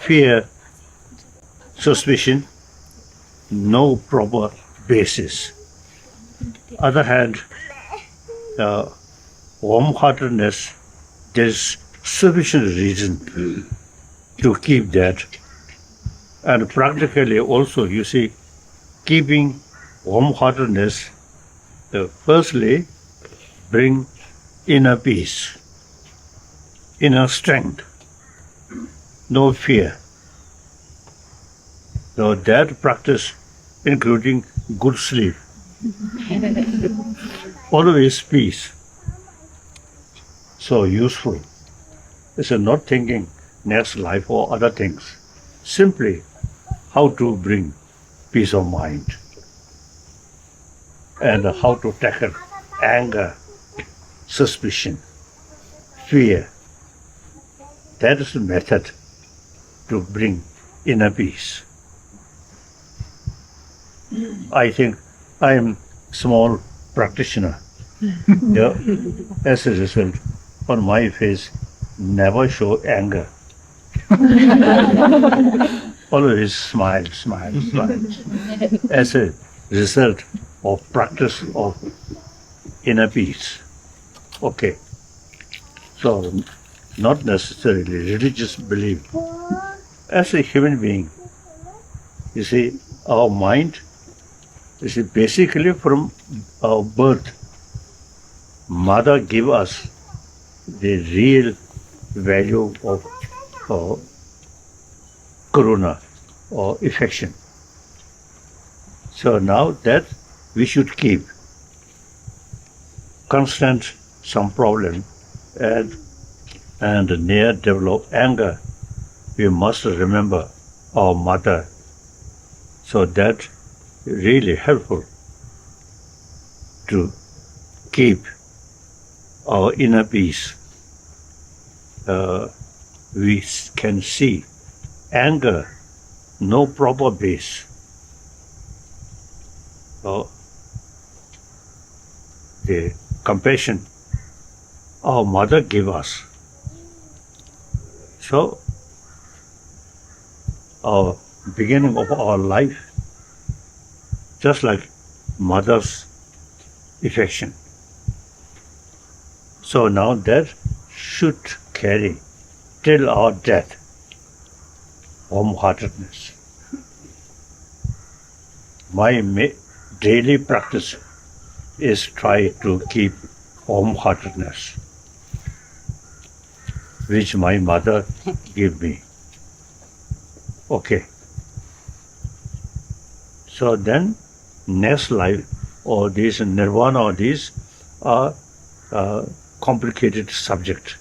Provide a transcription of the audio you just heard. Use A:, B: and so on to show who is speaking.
A: fear, suspicion, no proper basis. Other hand, warm-heartedness, there is sufficient reason to keep that. And practically also, you see, keeping warm-heartedness, firstly, bring inner peace, inner strength, no fear. So that practice, including good sleep, always peace, so useful. It's not thinking next life or other things, simply how to bring peace of mind and how to tackle anger, suspicion, fear. That is the method to bring inner peace. I think I am small practitioner. Yeah. As a result, on my face never show anger. Always smile. As a result of practice of inner peace. Okay. So, not necessarily religious belief. As a human being, you see, our mind is basically from our birth. Mother gave us the real value of karuna or affection. So now that we should keep constant some problem and near develop anger, we must remember our mother. So that really helpful to keep our inner peace. We can see anger, no proper base. The compassion our mother gave us. So, our beginning of our life, just like mother's affection. So now that should carry till our death, warm-heartedness. My daily practice is try to keep warm-heartedness, which my mother gave me. Okay. So then, next life, or this nirvana, or these are complicated subject.